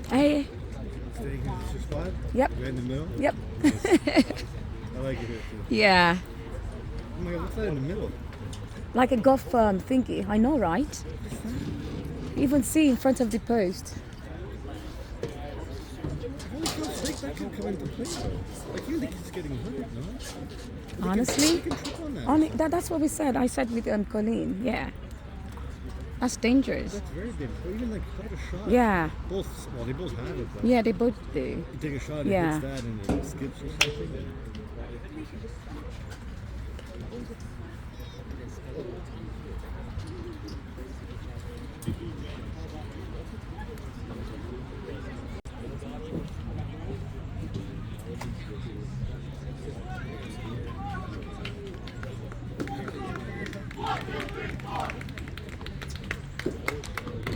Hey. Staying in this spot? Yep. Right in the middle? Yep. I like it here too. Yeah. Oh my god, what's that in the middle? Like a golf thingy. I know, right? Even see in front of the post. Holy fuck, that could come into play though. Like, you think he's getting hurt, no? Honestly? They can trip on that. That's what we said. I said with Colleen. Yeah. That's dangerous. That's very dangerous. Or even like hold a shot. Yeah. Well, they both have it. But Yeah, they both do. you take a shot, it Yeah. hits that, and it skips or something.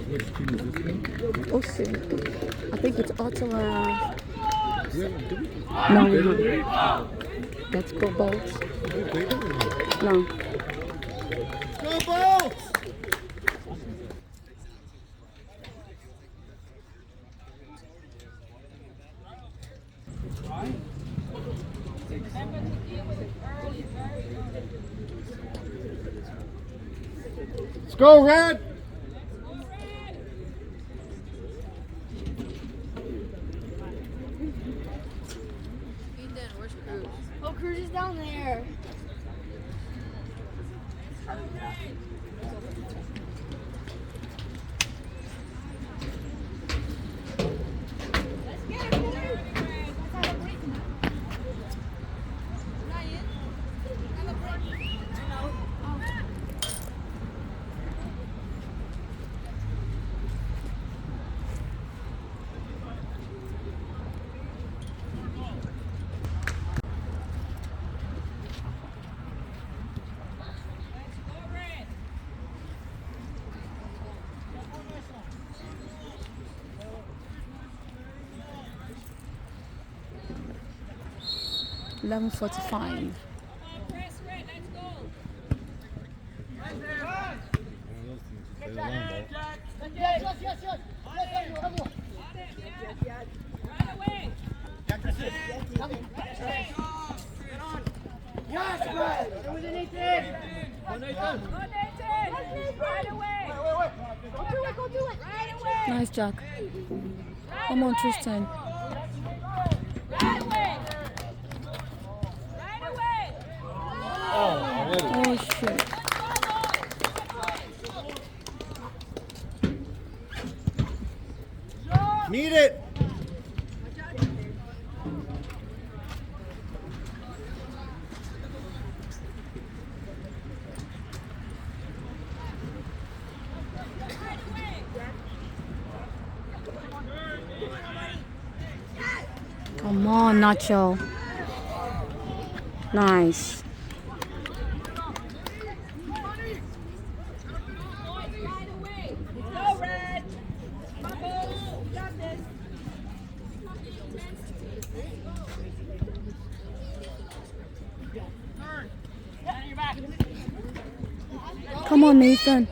Which team is this one? OSU. I think it's Ottawa. No, No, we don't. Let's go Bolts. No. Go Bolts! Let's go, Red! Oh, Cruz is down there. $11.45. Nice, Jack. Come on, Tristan. Oh, shit. Meet it! Come on, Nacho. Nice. Come on, Nathan.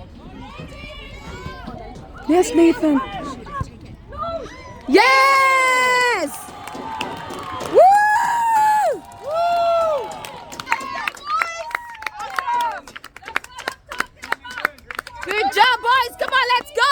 Yes, Nathan. Yes! Woo! Good job, boys. Come on, let's go.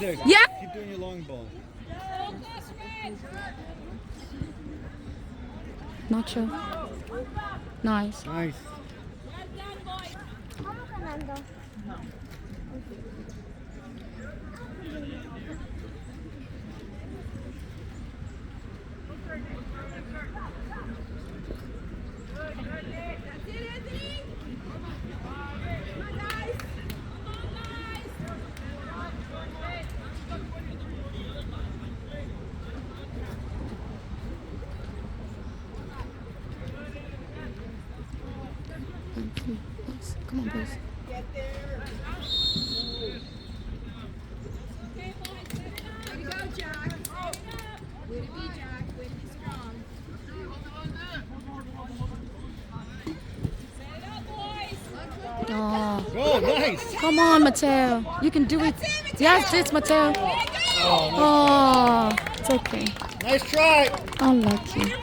There, Yeah. keep doing your long ball. Nacho. Nice. Nice. Come on, boys. Way to go, Jack. Way to be, Jack. Way to be strong. Come on, Mateo. You can do it. Yes, it's Mateo. Oh, it's okay. Nice try. Unlucky.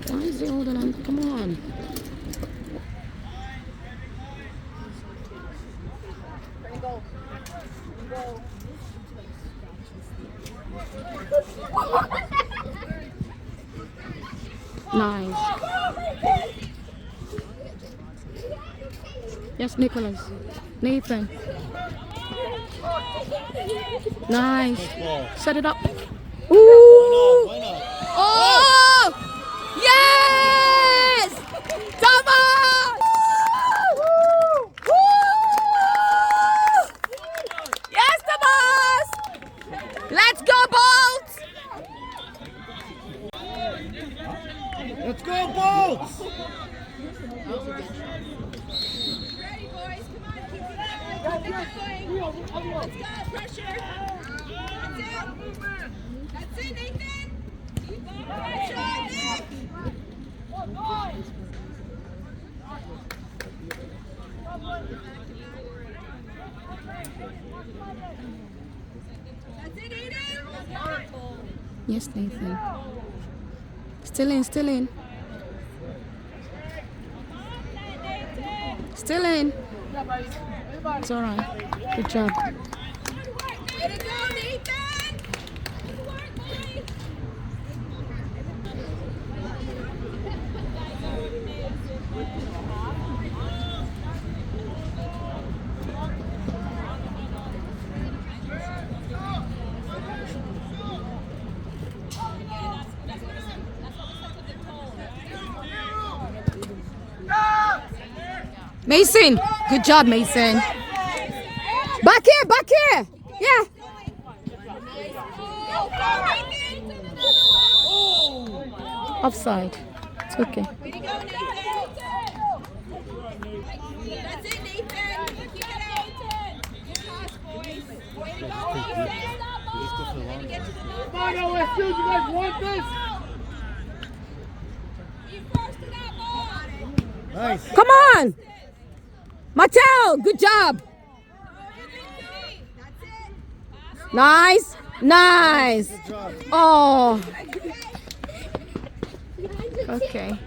Why is he holding on? Come on. Nice. Yes, Nicholas. Nathan. Nice. Set it up. Ooh. Why not? Oh! Yes! Tomas! Woo! Yes, Tomas! Let's go, Bolts! Let's go, Bolts! Ready, boys. Come on. Keep it up. Keep it going. Let's go. Pressure. That's it, Nathan. Keep on pressure, Nick. That's it, Aiden. Yes, Nathan. Still in, still in. Still in. It's alright. Good job. Way to go, Nathan. Good work, boys. Mason. Good job, Mason. Back here, back here. Yeah. Offside. It's okay. Way to go, Nathan. That's it, Nathan. Keep it out. Good pass, boys. Way to go, Nathan. Way to get to the middle. Come on, OSU, you guys want this? You first to that ball. Nice. Come on. Mateo, good job. That's it. Nice. Nice. Good job. Oh. Okay.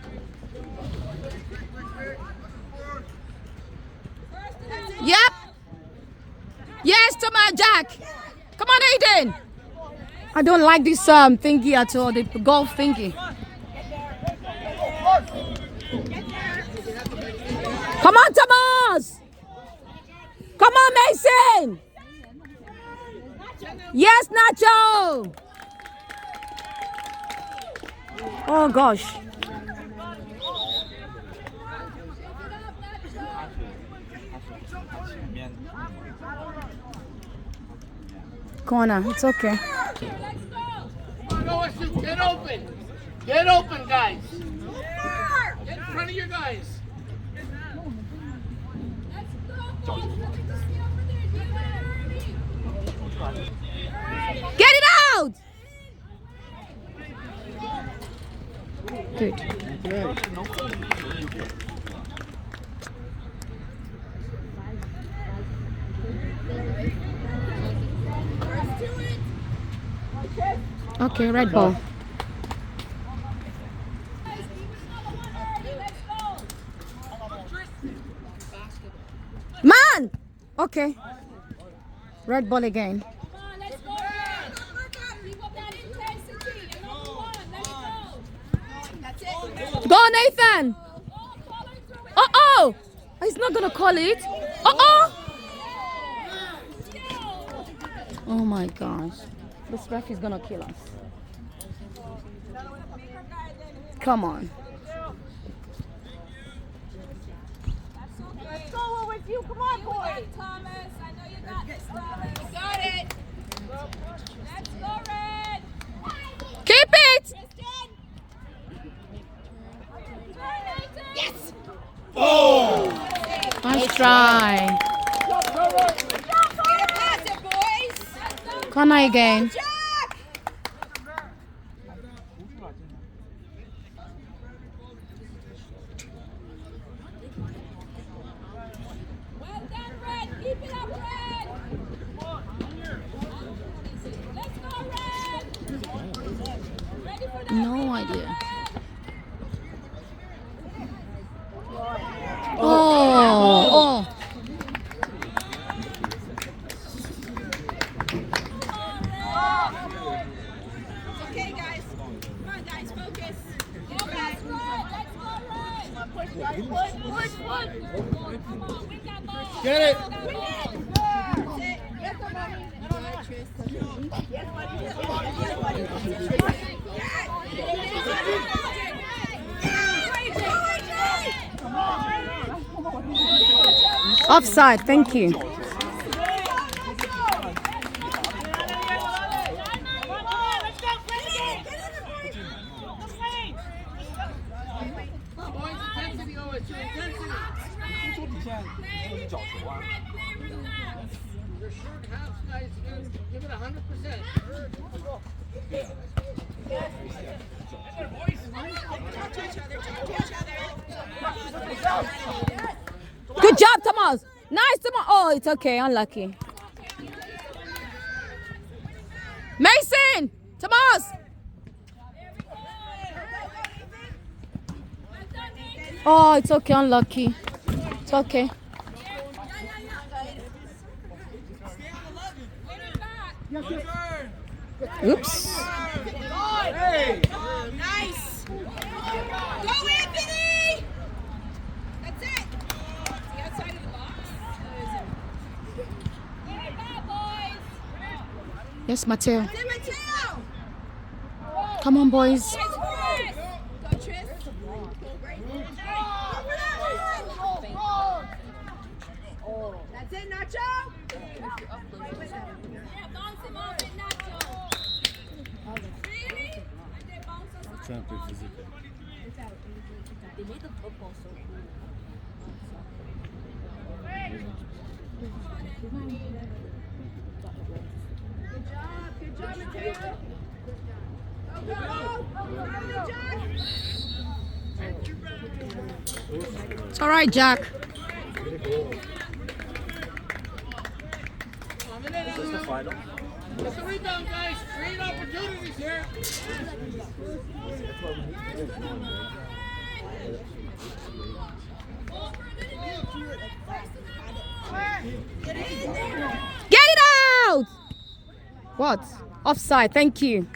Yep. Yes, Tomas, Jack. Come on, Aiden. I don't like this thingy at all, the golf thingy. Come on, Tomas. Come on, Mason. Yes, Nacho. Oh, gosh. Corner, it's okay. Come on, OSU, get open. Get open, guys. Get in front of your guys. Get it out! Good. Okay, red ball. Man! Okay. Red ball again. Come on, let's go, Red. Keep up that intensity. And number one, let it go. That's it. Go, Nathan! Oh, following through it. Uh-oh! He's not gonna call it. Uh-oh! Oh my gosh. This ref is gonna kill us. Come on. Let's go, we're with you. Come on, boys. Thomas, I know you got this, Thomas. You got it. Let's go, Red. Keep it! Tristan. try. Get it past it, boys. Corner again. Jack. Well done, Red. Keep it up, Red. Let's go, Red. Ready for that? No idea. Oh. It's okay, guys. Come on, guys. Focus. Go past Red. Let's go, Red. Push. Come on, win that ball. Get it. Win it. That's it. Yes, mommy. All right, Tris. Yes, buddy. Yes, buddy. Yes, buddy. Offside, thank you. Boys, intensity, OSU, intensity. Your short halves, guys, give it 100%. Good job, Tomas. Nice, Tomas. Oh, it's okay. Unlucky. Mason! Tomas! Oh, it's okay. Unlucky. It's okay. Oops. Nice. Go, Anthony. That's it. The outside of the box. Get it back, boys. Yes, Mateo. That's it, Mateo. Come on, boys. Nice, Chris. Go, Tris. That's it, Nacho. Yeah, bounce him off it, Nacho. Really? Champion physical. They made the football so cool. Good job, Mateo. It's all right, Jack. That's the final. It's the rebound, guys. Great opportunities here. Get it out! What? Offside, thank you.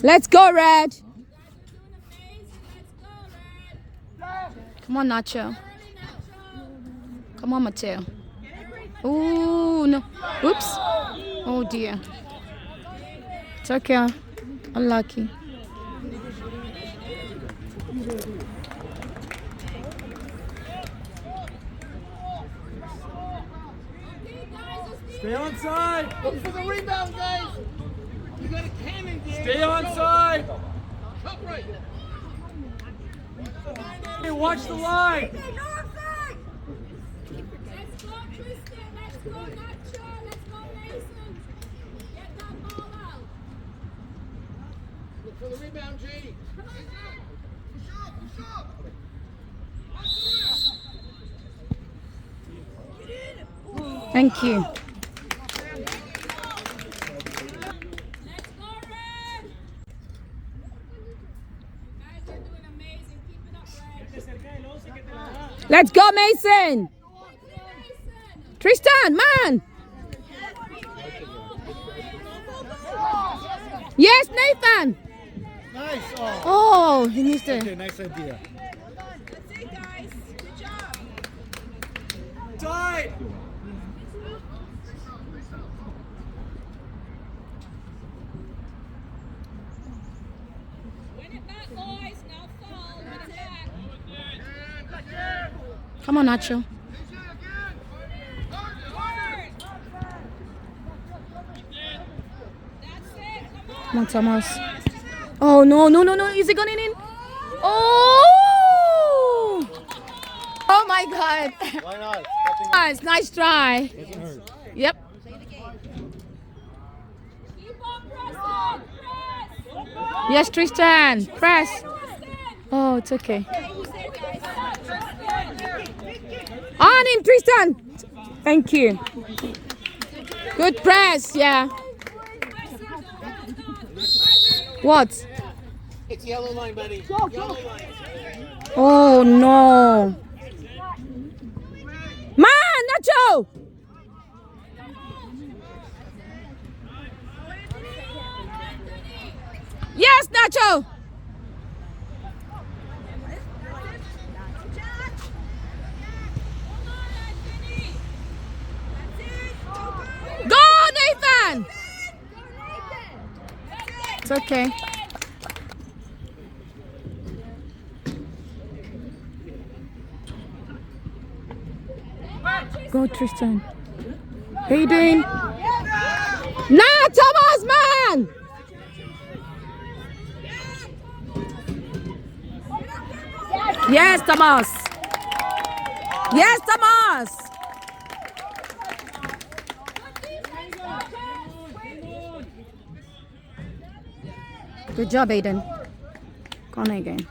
Let's go, Red. Come on, Nacho. Come on, Mateo. Oh, no. Oops. Oh, dear. It's okay. Unlucky. Stay on side. Look for the rebound, guys. You got a cannon, Gabe. Stay on side. Top right. Hey, watch the line. Let's go, Tristan. Let's go, Nacho. Let's go, Mason. Get that ball out. Look for the rebound, G. Thank you. Let's go, Red. Guys are doing amazing. Keep it up, Red. Let's go, Mason. Mason. Tristan, man. Yes, Nathan. Nice. Oh, he needs Okay, to. nice idea. That's it, guys. Good job. Side. Win it back, boys. No foul. Win it back. Come on, Nacho. Come on, Tomas. Oh, no, no, no, no. Is it going in? Oh! Oh, my God. Why not? Nice try. Doesn't hurt. Yep. Keep on pressing. Press. Yes, Tristan. Press. Oh, it's okay. On him, Tristan. Thank you. Good press, yeah. What? It's yellow line, buddy. Yellow line. Oh, no. Man, Nacho! Yes, Nacho! Go, Nathan! It's okay. Go, Tristan. Hayden. Nah, Tomas, man! Yes, Tomas. Yes, Tomas. Good job, Aiden. Go on again.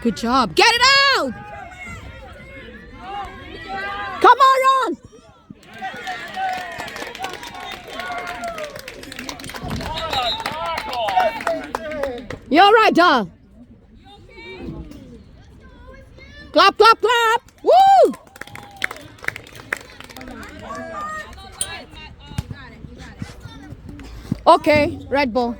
Good job. Get it out! Come on, Ron! You're right, Doll. Clap, clap, clap! Woo! Okay, red ball.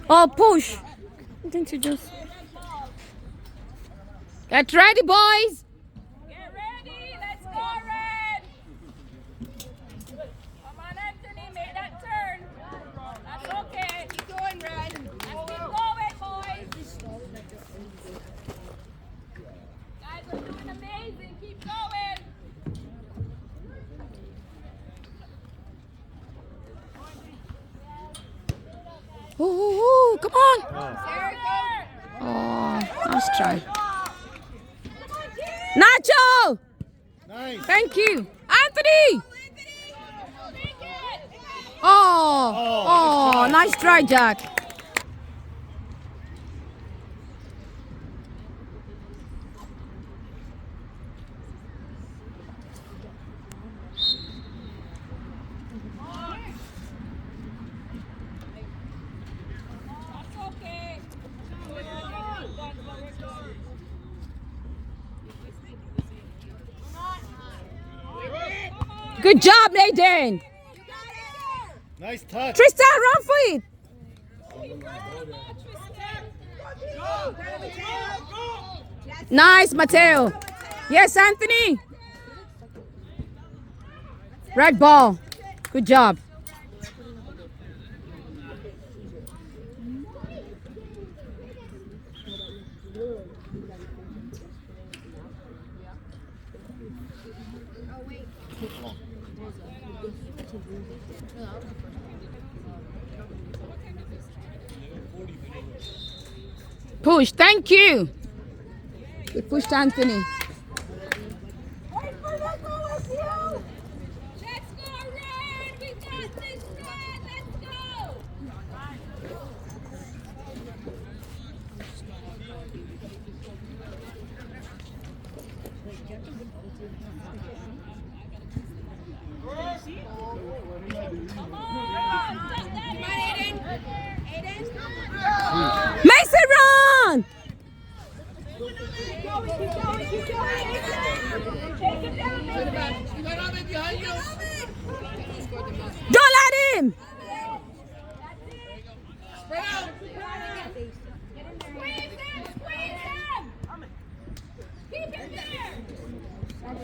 Oh, push. I think you just... Get ready, boys. Get ready. Let's go, Red. Come on, Anthony. Make that turn. That's okay. Keep going, Red. Let's keep going, boys. Guys are doing amazing. Keep going. Ooh, come on. There it goes. Oh, nice try. Nacho! Nice. Thank you. Anthony! Oh, nice try, Jack. That's okay. Good job, Nathan. Nice touch. Tristan, run for it. Nice, Mateo. Yes, Anthony. Red ball. Good job. Push, thank you. We pushed Anthony. Let's go, Red! We got this, Red! Let's go! Come on! Aiden! Aiden! Mason, run! Don't let him!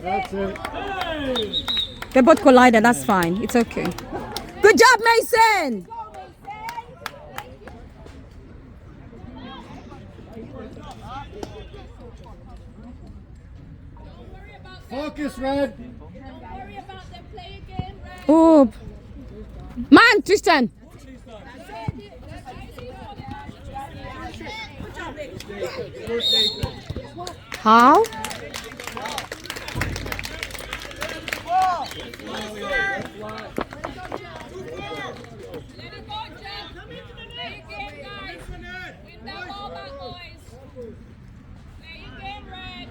That's it. They both collided. That's fine. It's okay. Good job, Mason. Focus, Red. Don't worry about them. Play again, Red. Oh, man, Tristan. How? Let it go, Jack. Play again, guys. Win that ball back, boys. Play again, Red.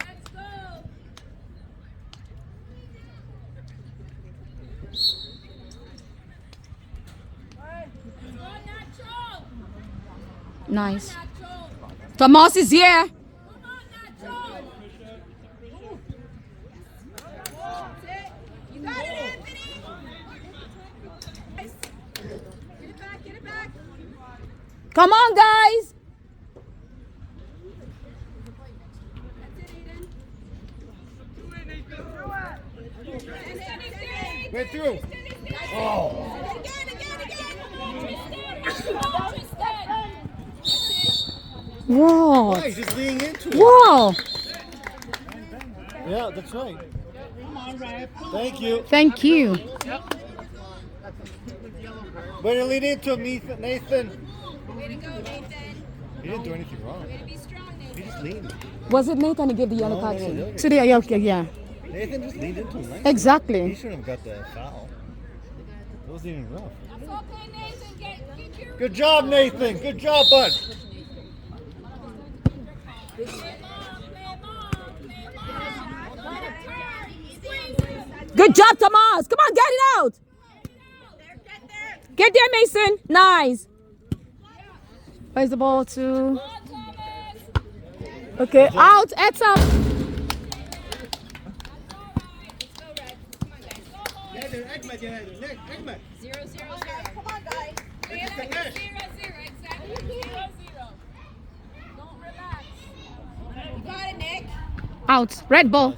Let's go. Let's go, Nacho. Nice. Nacho. Tomas is here. Come on, Nacho. You got it, Anthony. Get it back, get it back. Come on, guys. Right through. Oh. Whoa. Why? He's just leaning into it. Whoa. Yeah, that's right. Thank you. Thank you. Way to lean into him, Nathan. Way to go, Nathan. He didn't do anything wrong. Way to be strong, He Nathan. just leaned. Was it Nathan who gave the yellow No, card no, to? the other To the yeah. Nathan just leaned into him. Right? Exactly. He shouldn't have got the foul. It wasn't even rough. That's okay, Nathan. Get your Good job, Nathan. Good job, bud. play ball. Squeeze. Good job, Tomas. Come on, get it out. Get there, Mason. Nice. Where's the ball to? Okay, out. Heads up. Zero, zero, zero. Come on, guys. Zero, zero. Exactly. 0-0. Don't relax. You got it, Nick. Out. Red ball.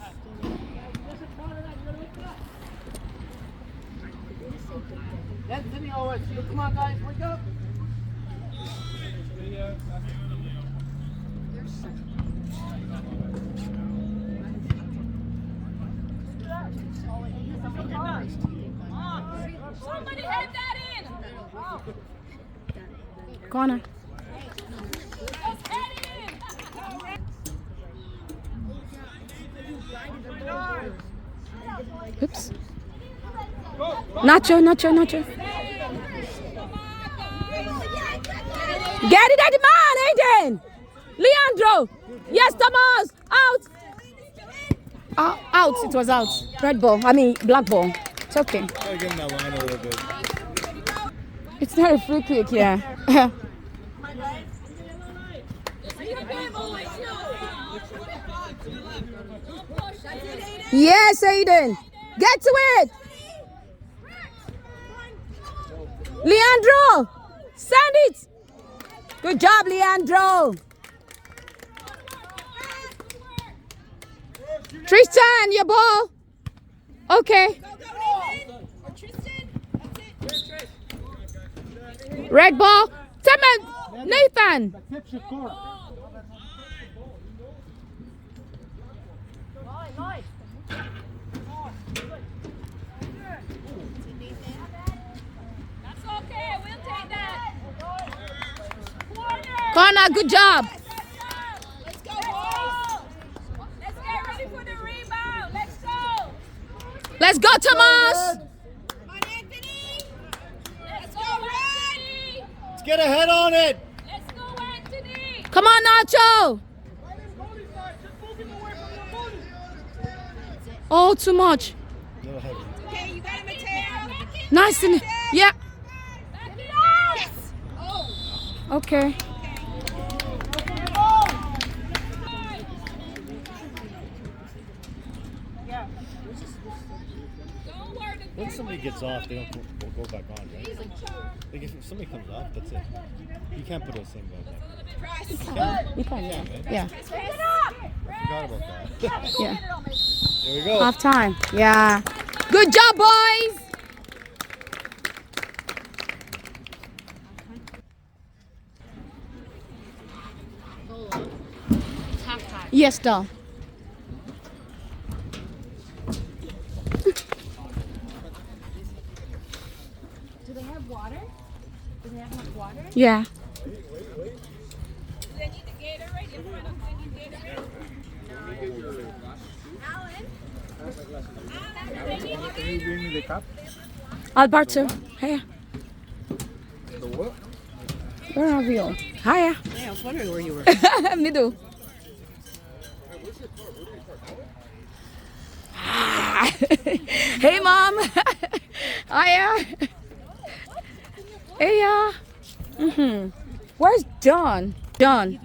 Anthony, OSU. Come on, guys. Wake up. Somebody head that in. Corner. Just head it in. Oops. Nacho. Get it at the man, Aiden. Leandro. Yes, Tomas. Out. Out. It was out. Red ball. I mean, black ball. It's okay. Gotta give him that line a little bit. It's not a free kick, yeah. Yes, Aiden. Get to it. Leandro. Send it. Good job, Leandro. Tristan, your ball. Okay. Red ball. Tomas. Nathan. That's okay. We'll take that. Corner, good job. Let's go, boys. Let's get ready for the rebound. Let's go. Let's go, Tomas. Come on, Anthony. Let's go, Anthony. Let's get a head on it. Let's go, Anthony. Come on, Nacho. Oh, too much. Little heavy. Okay, you got it, Mateo. Nice. Yeah. Back it up. Yes. Oh. Okay. Don't worry. Once somebody gets off, they don't go back on, right? Like if somebody comes off, that's it. You can't put the same guy back. You can, yeah. Yeah. I forgot about that. Yeah. Here we go. Half time. Yeah. Good job, boys. Yes, doll. Do they have water? Do they have enough water? Yeah. Do they need the Gatorade in front of them? They need Gatorade? Alan? Alan, do they need the Can you bring me the cup? Alberto. Hey. The what? Where are we all? Hiya. Yeah, I was wondering where you were. Middle. Hey, Mom. Hiya. Hey, Where's John? John.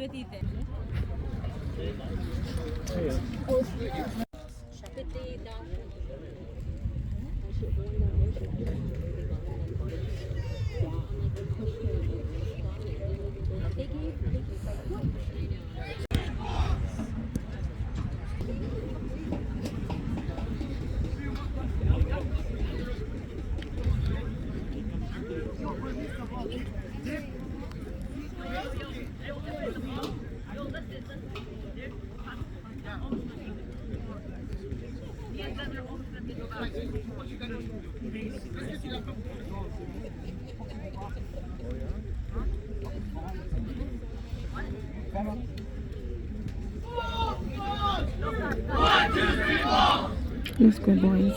Let's go, boys.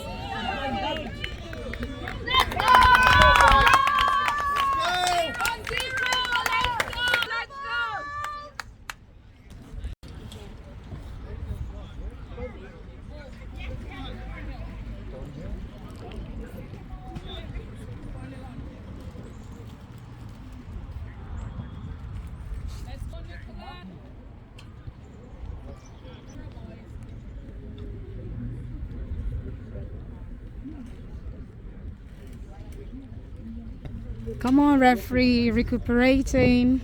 Come on, referee, recuperating.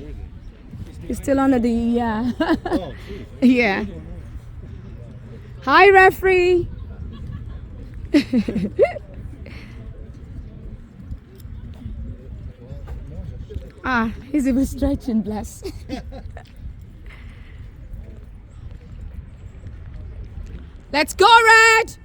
He's still under the, yeah. Yeah. Hi, referee. He's even stretching, bless. Let's go, Red.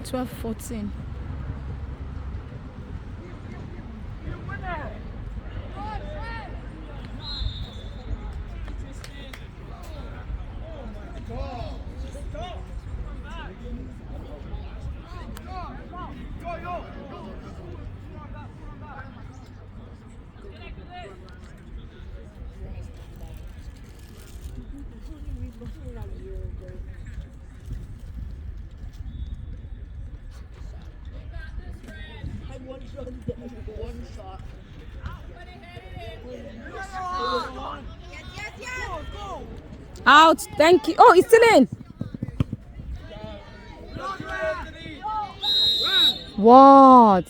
$12-14. One shot. Out. Thank you. Oh, it's still in. What?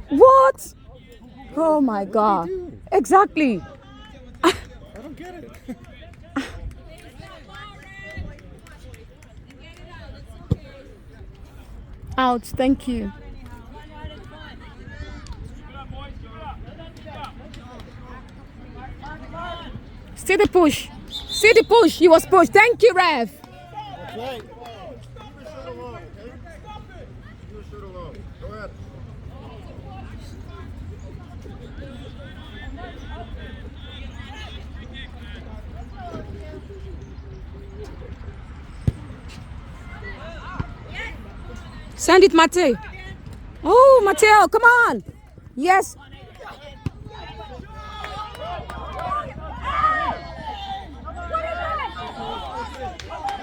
What? Oh my God. Exactly. I don't get it. Out. Thank you. See the push. See the push. He was pushed. Thank you, Rev. That's right. Leave your shirt alone, okay? Leave your shirt alone. Go ahead. Send it, Mateo. Oh, Mateo, come on. Yes.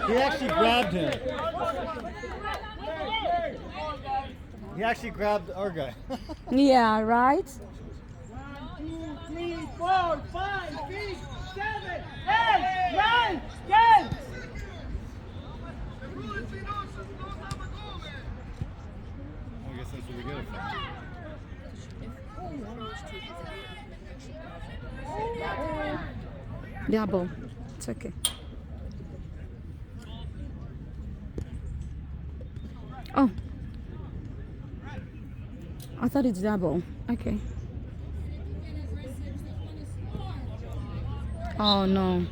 He actually grabbed him. He actually grabbed our guy. Yeah, right. 3, 4, 5, 6, 7, 8, 9, 10. I guess that's what we get it from. Yeah, ball. It's okay. Oh. I thought it's double. Okay. Oh no.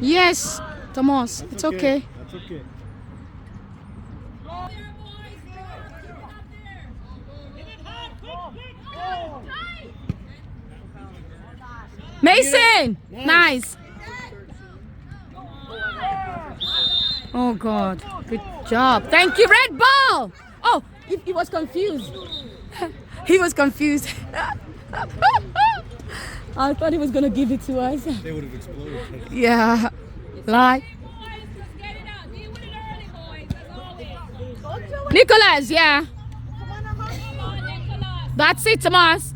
Yes, Tomas. It's okay. That's okay. Mason! Nice. Oh God. Good job. Thank you, red ball. Oh, he was confused. He was confused. I thought he was gonna give it to us. They would have exploded. Yeah. Lie. Nicholas, yeah. That's it, Tomas.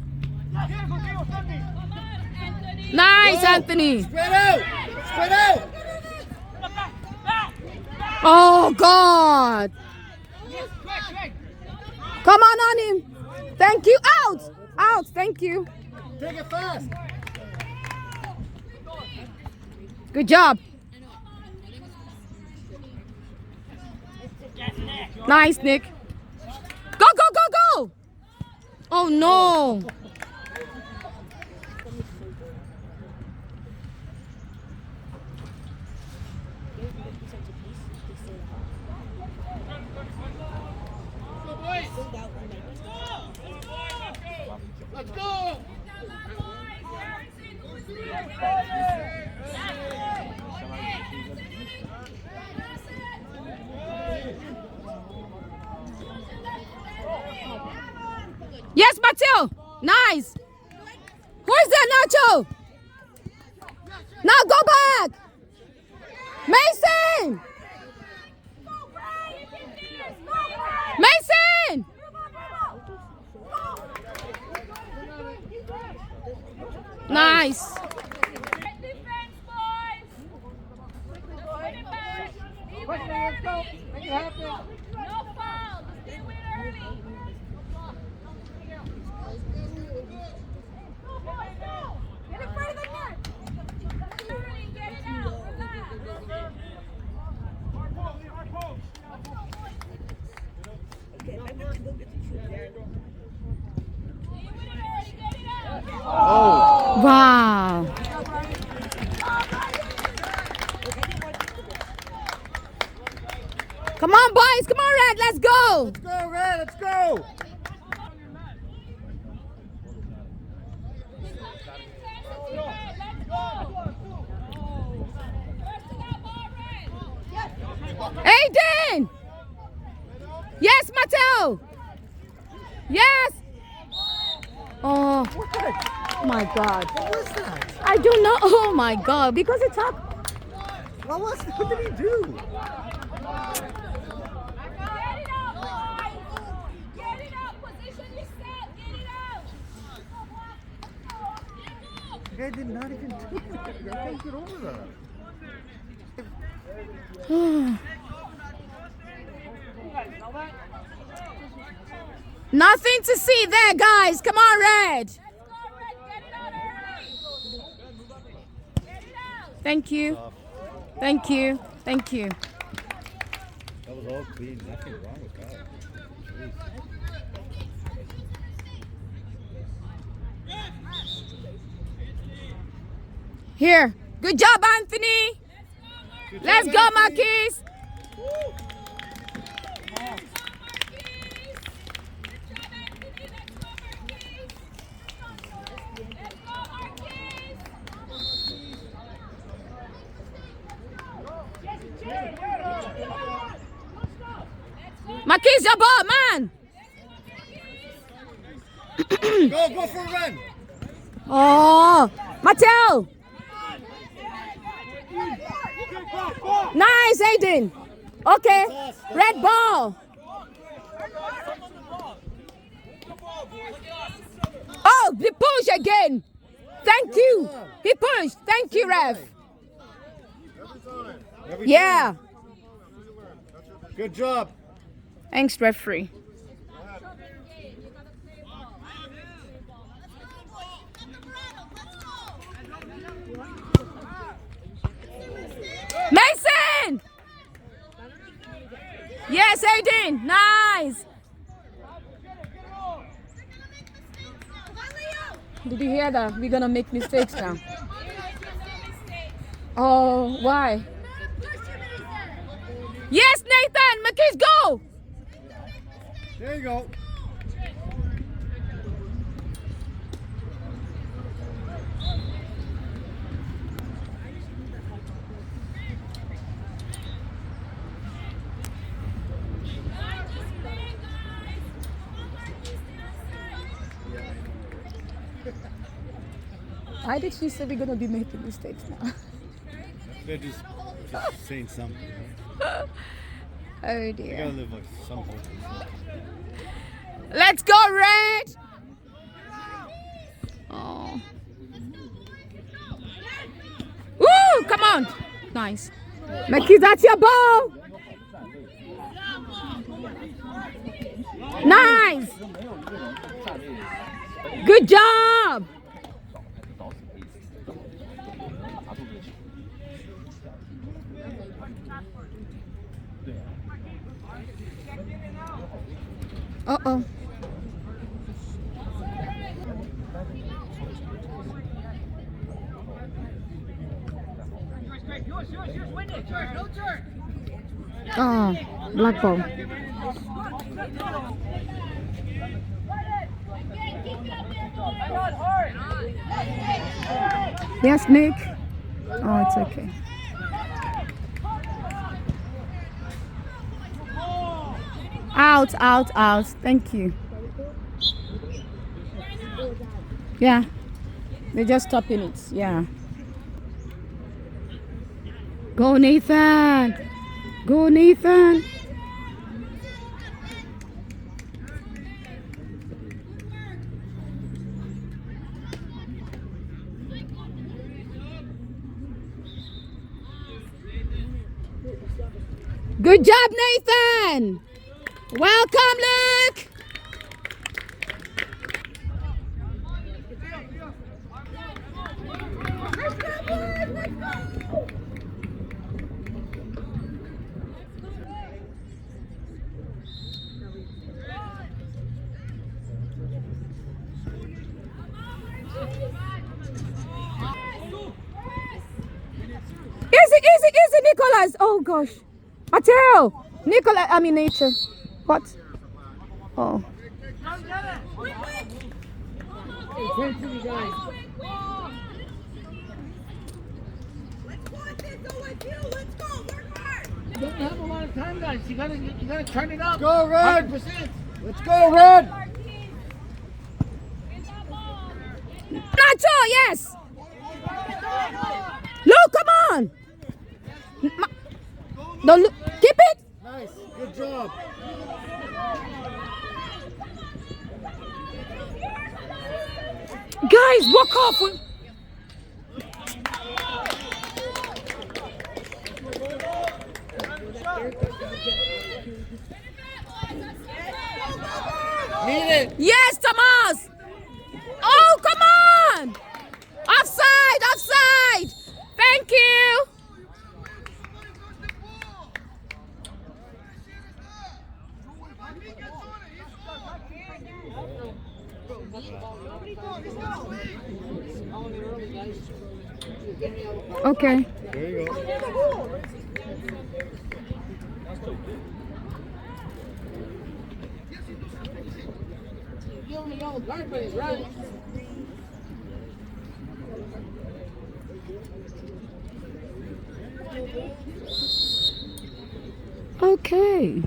Nice, Anthony. Spread out! Spread out! Oh, God. Come on him. Thank you. Out. Out. Thank you. Take it fast! Good job. Nice, Nick. Go, go, go, go. Oh, no. Let's go! Yes, Mateo. Nice. Who is that, Nacho? Now go back. Mason. Mason. Nice. Let's go! Make it happen! No foul. Stay with early. Get in front of the net. Early, get it out. Relax. Wow. Come on, boys. Come on, Red. Let's go. Let's go, Red! Let's go! Aiden. Yes, Mateo. Yes. Oh my God. What was that? I don't know. Oh my God. Because it's up. What was that? What did he do? Get it out, boys. Get it out. Position yourself. Get it out. The guy did not even do it. I can't get over that. Nothing to see there, guys. Come on, Red. Let's go, Red. Get it out early. Get it out. Thank you. Thank you. Thank you. That was all clean. Nothing wrong with that. Here. Good job, Anthony. Let's go, Marquise. Marquise, your ball, man. Go for a run! Oh, Mateo. Nice, Aiden. Okay. Red ball. Oh, he pushed again. Thank you. He pushed. Thank you, ref. Yeah. Good job. Thanks, referee. Mason! Yes, Aiden. Nice. Did you hear that? We're going to make mistakes now. Oh, why? Yes, Nathan. McKees, go. There you go. Why did she say we're going to be making mistakes now? They're just saying something. Oh, You dear. gotta live like something. Let's go, Red. Oh. Woo! Come on. Nice. McKees, that's your ball. Nice. Good job. Uh-oh. Oh, black ball. Yes, Nick. Oh, it's okay. Out, out, out. Thank you. Yeah. They're just stopping it. Yeah. Go, Nathan. Go, Nathan. Good job, Nathan. Welcome, Luke. Easy, Nicholas. Oh, gosh. Mateo. Nicholas, I mean, nature. What? Oh. Intensity, guys. You don't have a lot of time, guys. You gotta turn it up. Go, Red. 100%. Let's go, Red. Nacho, yes. Luke, come on. No, look. Keep it. Nice. Good job. Guys, walk off. Need it. Yes, Tomas. Oh, come on. Offside, offside. Thank you. Okay. There you go. You only yellow card, but he's right. Okay.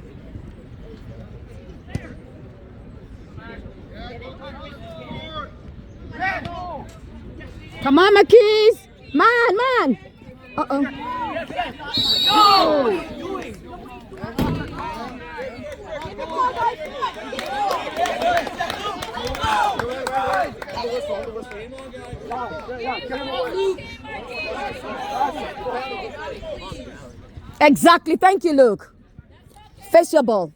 Come on, Marquise. Man. Uh-oh. Exactly. Thank you, Luke. Face your ball.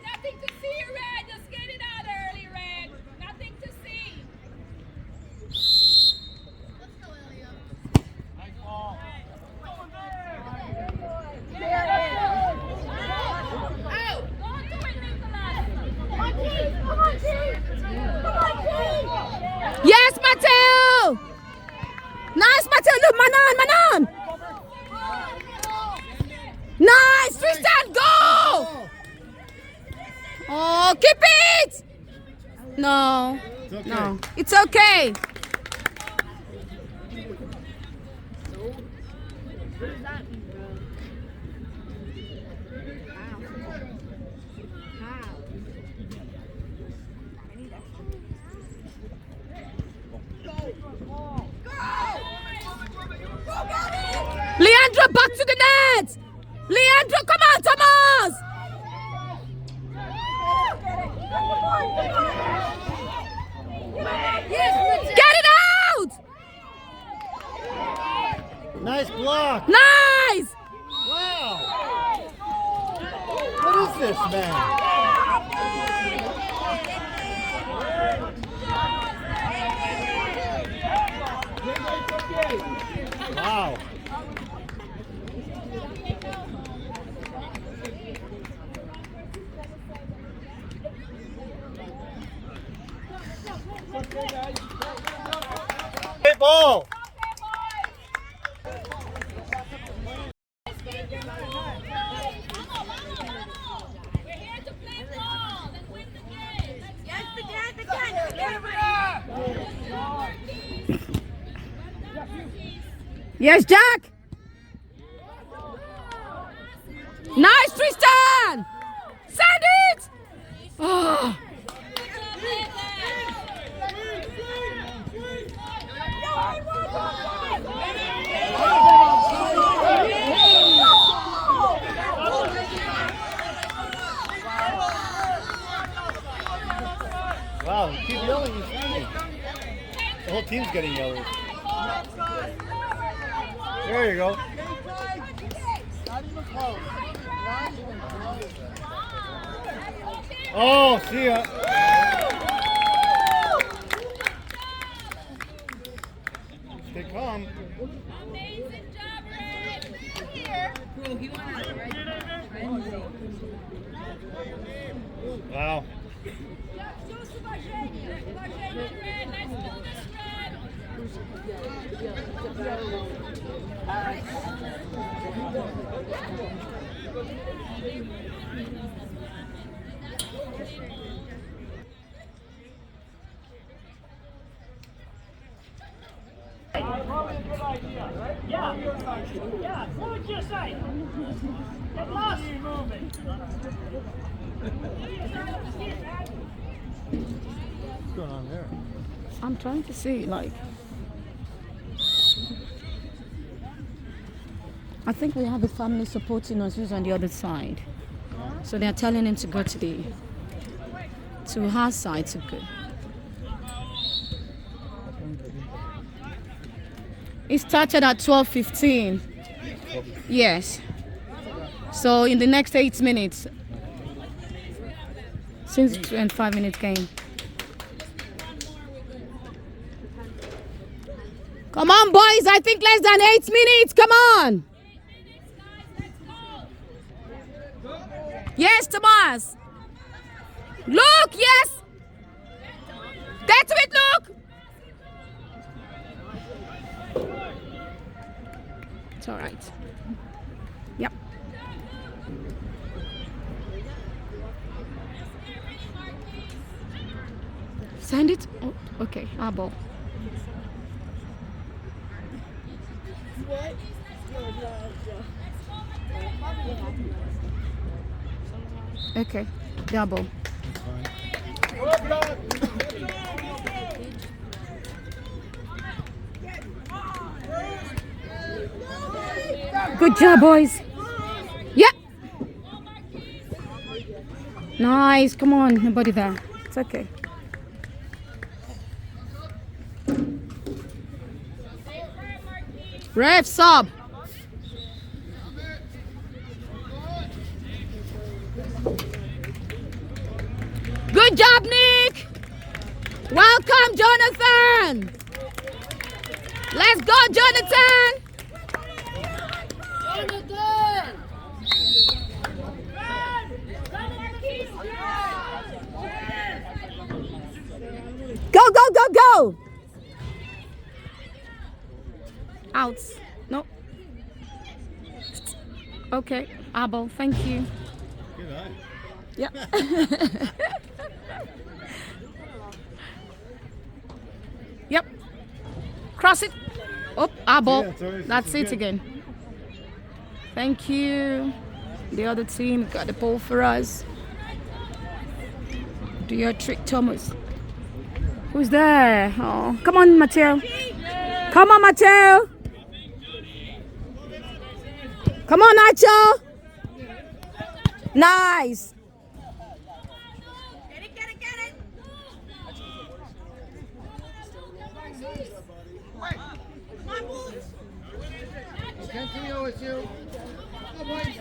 Nothing to see, Red. Just get it out early, Red. Nothing to see. Out. Don't do it, Nicholas. Come on, team. Come on, team. Come on, team. Yes, Mateo. Nice, Mateo. Look, Manon. Nice, Tristan, go! Oh, keep it! No, it's okay. Leandro, back to the net! Leandro, come on, Tomas! Get it out! Nice block. Nice! Wow. What is this, man? Wow. Hey, ball. We're here to play ball and win the game. Yes, the dad. Yes, Jack! Nice, Tristan! Send it! Oh. Wow, keep yelling. The whole team's getting yelled. There you go. Oh, see ya. Stay calm. Amazing job, Red. Here. Wow. Red, let's do this, Red. Probably a good idea, right? Yeah. Yeah, what would you say? Get lost. Moving. What's going on there? I'm trying to see, like... I think we have a family supporting us who's on the other side. So they're telling him to go to her side to go. It started at 12:15. Yes. So in the next 8 minutes, since 25 minutes game. Come on, boys. I think less than 8 minutes. Come on. Yes, Tomas. Look, yes. Get to it, look. It's all right. Yep. Send it. Oh, okay. Our ball. Okay. Double. Good job, boys. Yeah. Nice. Come on. Nobody there. It's okay. Ref sub. Good job, Nick. Welcome, Jonathan. Let's go, Jonathan. Go, go, go, go. Out. No. Okay, Abel, thank you. Good eye. Yep. Yep. Cross it. Oh, Abel. Yeah, it's alright. That's This is it good. again. Thank you. The other team got the ball for us. Do your trick, Thomas. Who's there? Oh, come on, Mateo. Come on, Mateo. Come on, Nacho. Nice. Get it, get it, get it. Come on, Bulls. Attention, OSU. Go, boys.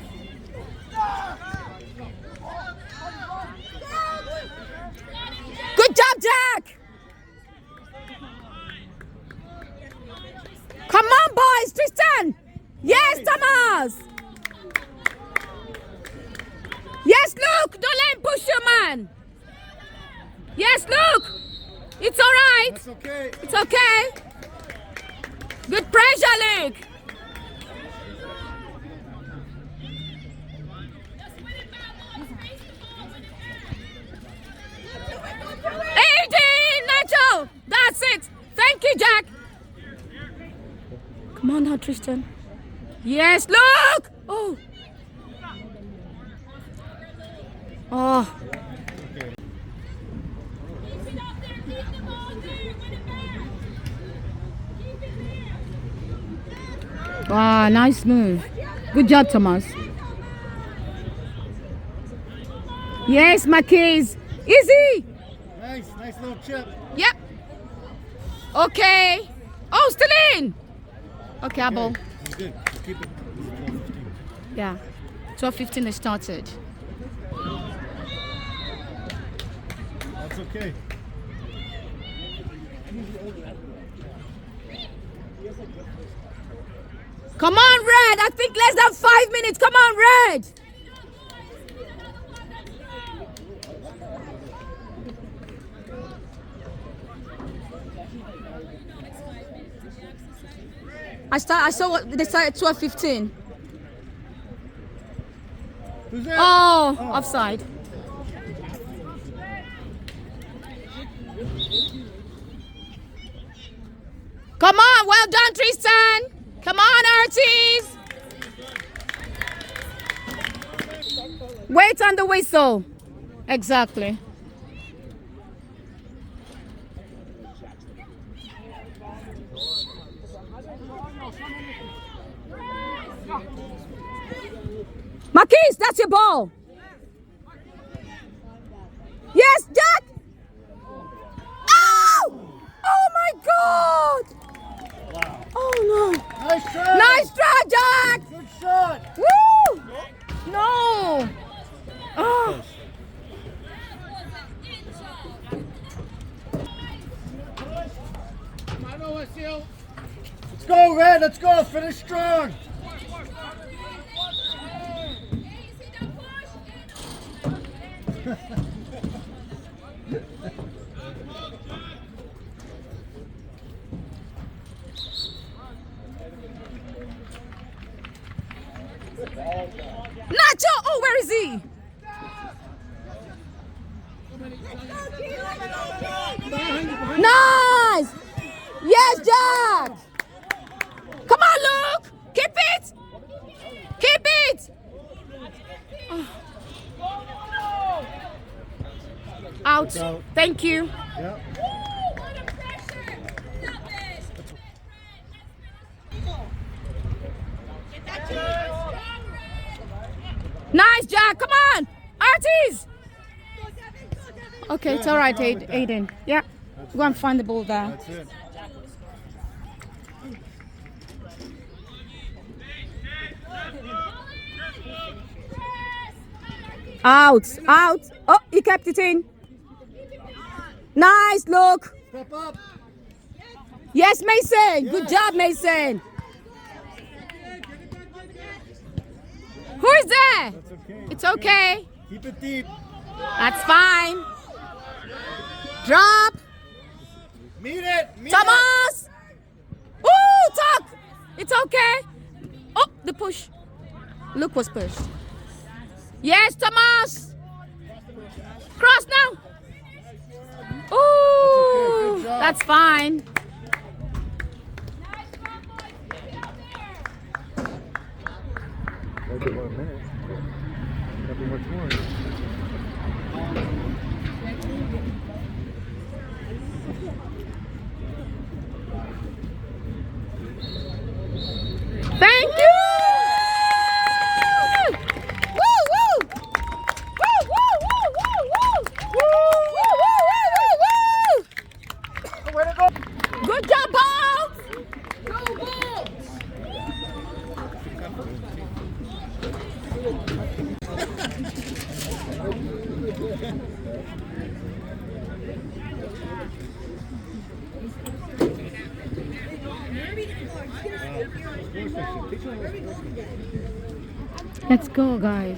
Good job, Jack. Come on, boys. Tristan. Yes, Tomas. Yes, Luke. Don't let him push you, man. Yes, Luke. It's all right. That's okay. It's okay. Good pressure, Luke. Aiden, Nacho. That's it. Thank you, Jack. Come on now, Tristan. Yes, look. Oh. Oh. Wow, nice move. Good job, Thomas. Yes, Marquez. Easy. Nice little chip. Yep. Okay. Oh, still in. Okay, Abel. He's good. Just keep it. This is 12:15. Yeah. 12:15 they started. That's okay. Come on, Red. I think less than 5 minutes. Come on, Red. I saw what they started at 12:15. Who's that? Oh, offside. Come on, well done, Tristan. Come on, Arties. Wait on the whistle. Exactly. Marquise, that's your ball. Yes, Jack. Oh! Oh my God! Wow. Oh no! Nice try. Nice try, Jack. Good shot. Woo! No. Oh. Come on, OSU. Let's go, Red. Let's go. Finish strong. Nacho! Oh, where is he? Nice! Yes, Jack! Come on, Luke! Keep it! Keep it! Oh. Out. out. Thank you. Yep. Nice, Jack. Come on. Arties. Okay, it's all right, Aiden. Yeah. Go and find the ball there. That's it. Out. Out. Oh, he kept it in. Nice, look. Step up. Yes, Mason. Good job, Mason. Who is there? That's okay. It's okay. Keep it deep. That's fine. Drop. Meet it. Meet Tomas. Ooh, tuck. It's okay. Oh, the push. Look was pushed. Yes, Tomas. Cross now. Ooh, Good job. that's fine. Wait for 1 minute. Can't be much more. Thank you. Woo, woo. Woo, woo, woo, woo, woo. Woo, woo, woo, woo, woo, woo. Good job, Paul. Go Bulls. Let's go, guys.